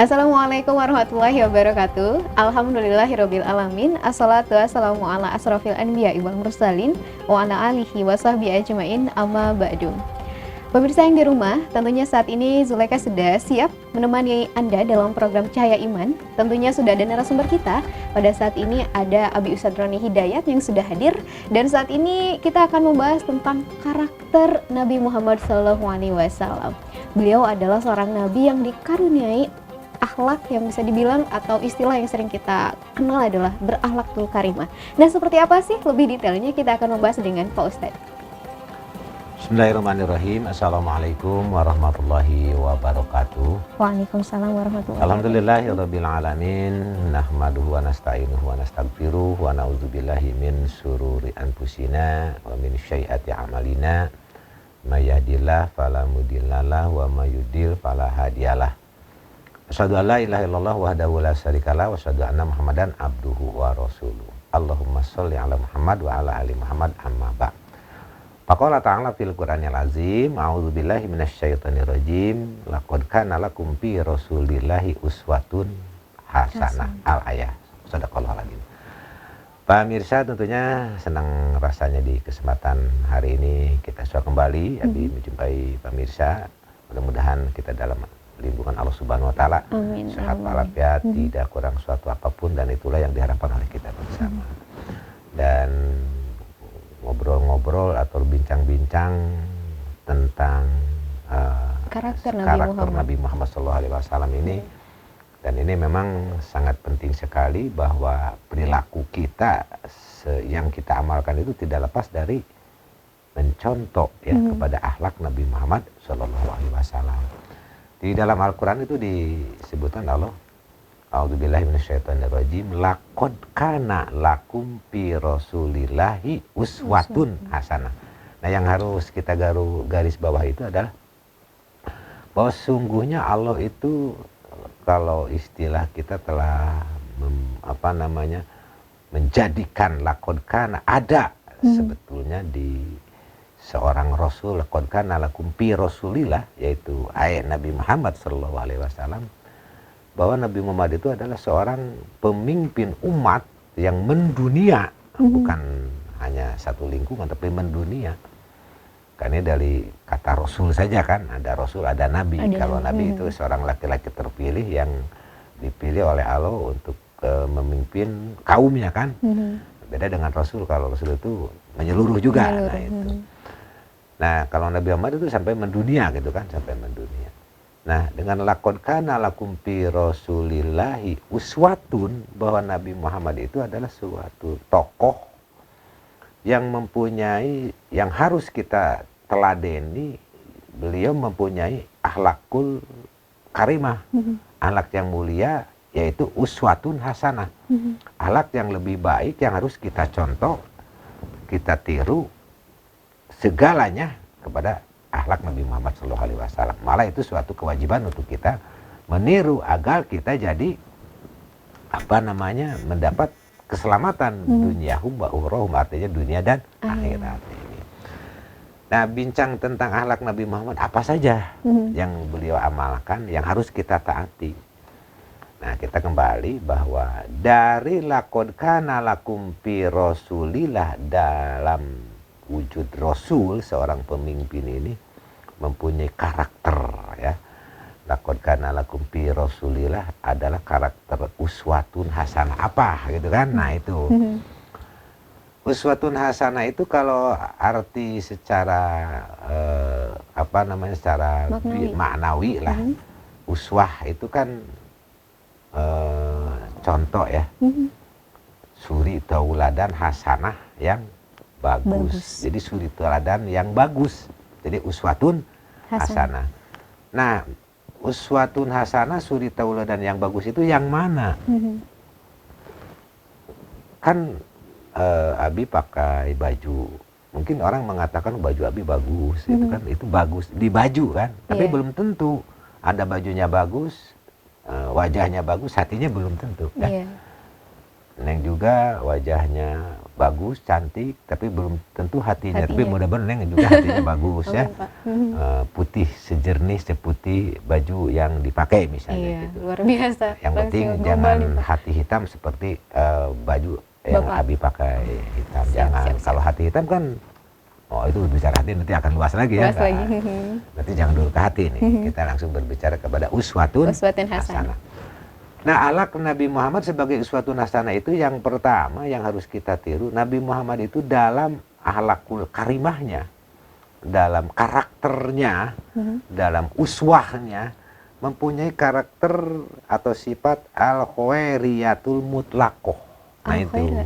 Assalamualaikum warahmatullahi wabarakatuh. Alhamdulillahirabbil alamin. Assalatu wassalamu ala asrofil anbiya'i wal mursalin wa ala alihi wa sahbihi ajmain, amma ba'du. Pemirsa yang di rumah, tentunya saat ini Zuleka sudah siap menemani Anda dalam program Cahaya Iman. Tentunya sudah ada narasumber kita. Pada saat ini ada Abi Ustadz Roni Hidayat yang sudah hadir. Dan saat ini kita akan membahas tentang karakter Nabi Muhammad SAW. Beliau adalah seorang Nabi yang dikaruniai akhlak yang bisa dibilang atau istilah yang sering kita kenal adalah berakhlakul karimah. Nah, seperti apa sih lebih detailnya kita akan membahas dengan Pak Ustadz. Bismillahirrahmanirrahim. Assalamualaikum warahmatullahi wabarakatuh. Waalaikumsalam warahmatullahi wabarakatuh. Alhamdulillahirabbil alamin. Nahmaduhu wa nasta'inuhu wa nastaghfiruh wa na'udzubillahi min syururi anfusina wa min syai'ati a'malina. May yahdihillahu fala mudhillalah wa may yudhlil fala hadiyalah. Asyhadu an la ilaha illallah wahdahu la syarikalah wa asyhadu anna Muhammadan abduhu wa rasuluh. Allahumma sholli ala Muhammad wa ala ali Muhammad, amma ba'd. Faqala ta'ala fil Qur'anil azim, a'udzubillahi minasyaitonir rajim, laqad kana lakum fi rasulillahi uswatun hasanah. Al-ayah. Shadaqallahul adzim. Pemirsa, tentunya senang rasanya di kesempatan hari ini kita sudah kembali menjumpai pemirsa. Mudah-mudahan kita dalam lindungan Allah Subhanahu wa taala. Sehat walafiat, tidak kurang suatu apapun, dan itulah yang diharapkan oleh kita bersama. Dan ngobrol-ngobrol atau bincang-bincang tentang karakter Nabi Muhammad SAW ini, dan ini memang sangat penting sekali bahwa perilaku kita yang kita amalkan itu tidak lepas dari mencontoh kepada akhlak Nabi Muhammad SAW. Di dalam Al-Quran itu disebutkan Allah, a'udzubillahi minasyaitonirrajim, laqad kana lakum fi rasulillahi uswatun hasanah. Nah, yang harus kita garis bawah itu adalah bahwa sungguhnya Allah itu, kalau istilah kita telah menjadikan laqad kana, ada sebetulnya di seorang rasul, laqad kana lakum fi rasulillah, yaitu ayat Nabi Muhammad SAW, bahwa Nabi Muhammad itu adalah seorang pemimpin umat yang mendunia, bukan hanya satu lingkungan tapi mendunia. Karena dari kata rasul saja kan, ada rasul, ada nabi. Kalau nabi itu seorang laki-laki terpilih yang dipilih oleh Allah untuk memimpin kaumnya kan. Beda dengan rasul, kalau rasul itu menyeluruh juga. Nah, kalau Nabi Muhammad itu sampai mendunia gitu kan, sampai mendunia. Nah, dengan laqad kana lakum fi rasulillahi uswatun, bahwa Nabi Muhammad itu adalah suatu tokoh yang mempunyai, yang harus kita teladeni. Beliau mempunyai akhlakul karimah, akhlak yang mulia, yaitu uswatun hasanah. Akhlak yang lebih baik yang harus kita contoh, kita tiru segalanya kepada akhlak Nabi Muhammad SAW. Malah itu suatu kewajiban untuk kita meniru agar kita jadi mendapat keselamatan dunyahum wa ukhrohum, artinya dunia dan akhirat ini. Nah, bincang tentang akhlak Nabi Muhammad, apa saja yang beliau amalkan yang harus kita taati. Nah, kita kembali bahwa dari laqad kana lakum fi rasulillah, dalam wujud rasul, seorang pemimpin ini mempunyai karakter ya. Laqad kana lakum fi rasulillah adalah karakter uswatun hasanah. Apa gitu kan? Nah, itu. Uswatun hasanah itu kalau arti secara secara maknawi lah. Uswah itu kan contoh ya. Suri tauladan hasanah yang bagus. Jadi suri tauladan yang bagus. Jadi uswatun hasanah. Nah, uswatun hasanah, suri tauladan yang bagus itu yang mana? Kan Abi pakai baju, mungkin orang mengatakan baju Abi bagus, itu kan, itu bagus di baju kan, tapi belum tentu. Ada bajunya bagus, wajahnya bagus, hatinya belum tentu kan. Neng juga wajahnya bagus, cantik, tapi belum tentu hatinya. Tapi Hatinya. mudah-mudahan Neng juga hatinya bagus Amin, ya. Pak. Putih sejernih seputih baju yang dipakai misalnya Iya, gitu. luar biasa. Yang penting Langsung jangan global nih, Pak. hati hitam seperti baju yang Bapak. Abi pakai hitam. Siap, Jangan. siap, siap. Kalau hati hitam kan, oh itu bicara hati nanti akan luas lagi ya. Luas lagi. Nanti jangan dulu ke hati nih. Kita langsung berbicara kepada uswatun Uswatun hasanah. hasanah. Nah, akhlak Nabi Muhammad sebagai uswatun hasanah itu yang pertama yang harus kita tiru. Nabi Muhammad itu dalam akhlakul karimahnya, dalam karakternya, dalam uswahnya mempunyai karakter atau sifat al-khairiyatul mutlaqoh. Nah itu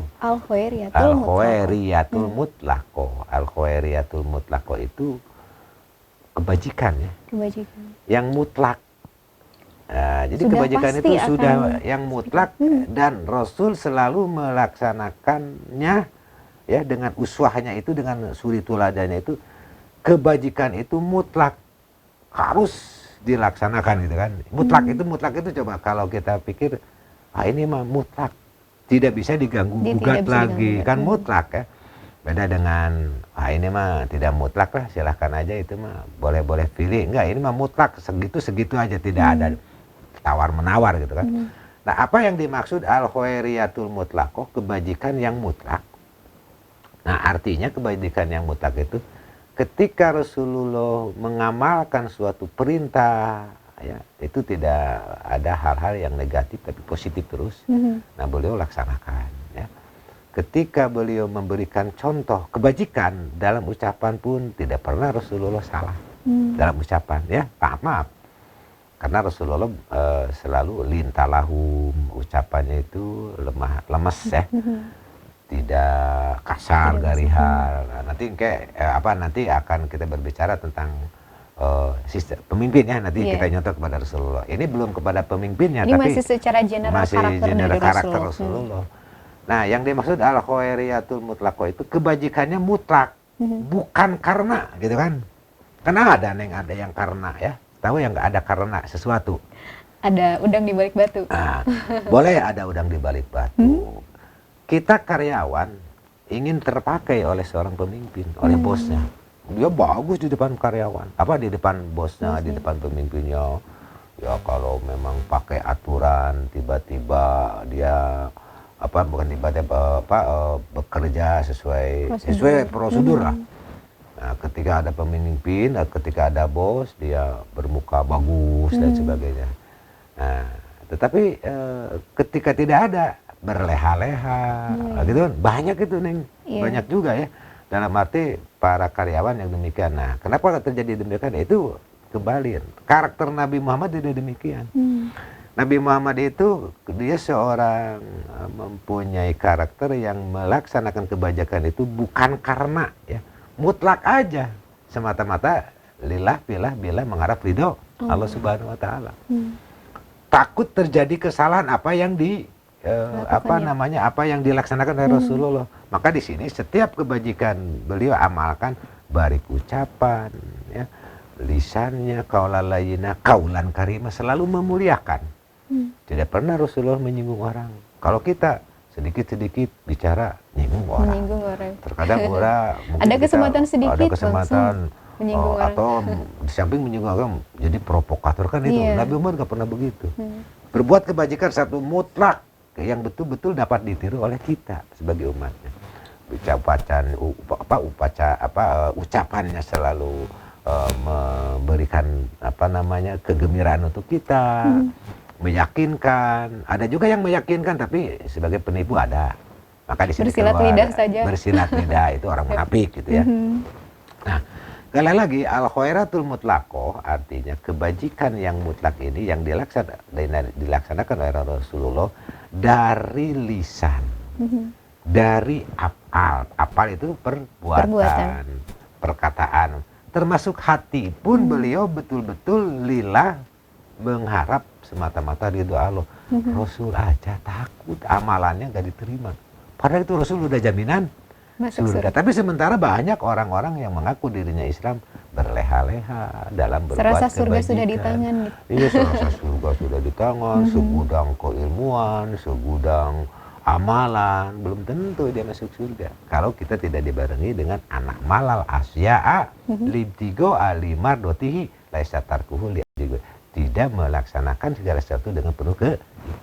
al-khairiyatul mutlaqoh. Al-khairiyatul mutlaqoh itu kebajikan ya. Kebajikan. Yang mutlak. Nah, jadi Sudah kebajikan pasti itu akan sudah yang mutlak dan Rasul selalu melaksanakannya ya dengan uswahnya itu, dengan suri tuladannya itu. Kebajikan itu mutlak harus dilaksanakan gitu kan. Mutlak itu coba kalau kita pikir ini mah mutlak tidak bisa diganggu gugat lagi kan mutlak ya. Beda dengan ini mah tidak mutlak lah, silahkan aja itu mah boleh-boleh pilih. Enggak, ini mah mutlak segitu aja, tidak ada tawar menawar gitu kan. Nah, apa yang dimaksud al-khairiyatul mutlaqoh, kebajikan yang mutlak. Nah, artinya kebajikan yang mutlak itu ketika Rasulullah mengamalkan suatu perintah ya, itu tidak ada hal-hal yang negatif tapi positif terus. Nah, beliau laksanakan ya. Ketika beliau memberikan contoh kebajikan dalam ucapan pun tidak pernah Rasulullah salah dalam ucapan ya. Maaf. Karena Rasulullah selalu lintalahum, ucapannya itu lemes ya. Tidak kasar, garihal. Nah, nanti nanti akan kita berbicara tentang sistem pemimpin ya, nanti kita nyontoh kepada Rasulullah. Ini belum kepada pemimpinnya, ini tapi masih secara general karakter Rasulullah. Nah, yang dimaksud al-khairiyatul mutlaqoh itu kebajikannya mutlak, bukan karena gitu kan. Karena ada yang karena ya. Tahu yang nggak ada karena sesuatu. Ada udang di balik batu. Nah, boleh ada udang di balik batu. Kita karyawan ingin terpakai oleh seorang pemimpin, oleh bosnya. Dia bagus di depan karyawan, di depan bosnya, di depan pemimpinnya. Ya kalau memang pakai aturan, tiba-tiba dia bekerja sesuai prosedur lah. Nah, ketika ada pemimpin, ketika ada bos, dia bermuka bagus dan sebagainya. Nah, tetapi ketika tidak ada, berleha-leha, gitu kan, banyak itu Neng, banyak juga ya. Dalam arti para karyawan yang demikian. Nah, kenapa terjadi demikian? Itu kembali karakter Nabi Muhammad tidak demikian. Nabi Muhammad itu dia seorang mempunyai karakter yang melaksanakan kebajikan itu bukan karena ya, mutlak aja, semata-mata lillah bila mengharap ridho Allah Subhanahu wa taala. Takut terjadi kesalahan apa yang dilaksanakan oleh Rasulullah. Maka di sini setiap kebajikan beliau amalkan, baik ucapan ya, lisannya, kaulan layyina, kaulan karimah, selalu memuliakan. Tidak pernah Rasulullah menyinggung orang. Kalau kita sedikit-sedikit bicara menyinggung orang. Terkadang orang ada kesempatan sedikit ada kesempatan menyinggung orang. Atau di samping menyinggung orang jadi provokator kan itu. Nabi Muhammad nggak pernah begitu. Berbuat kebajikan satu mutlak yang betul-betul dapat ditiru oleh kita sebagai umatnya. Ucapannya selalu memberikan kegembiraan untuk kita, meyakinkan. Ada juga yang meyakinkan tapi sebagai penipu ada. Maka di sini bersilat lidah saja. Bersilat lidah itu orang munafik gitu ya. Nah, sekali lagi al-khairatul mutlaqoh artinya kebajikan yang mutlak ini yang dilaksanakan oleh Rasulullah dari lisan, dari afal itu perbuatan, perkataan, termasuk hati pun beliau betul-betul lillah mengharap semata-mata ridho Allah. Rasul aja takut amalannya gak diterima, padahal itu Rasul udah jaminan surga. Tapi sementara banyak orang-orang yang mengaku dirinya Islam berleha-leha dalam berbuat serasa kebajikan. Surga sudah di tangan gitu. Iya, serasa surga sudah di tangan, segudang keilmuan, segudang amalan, belum tentu dia masuk surga. Kalau kita tidak dibarengi dengan anak malal asya'a libtigo alimar dotihi laisatarkuhu juga. Tidak melaksanakan segala sesuatu dengan penuh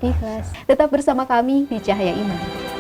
ikhlas. Tetap bersama kami di Cahaya Iman.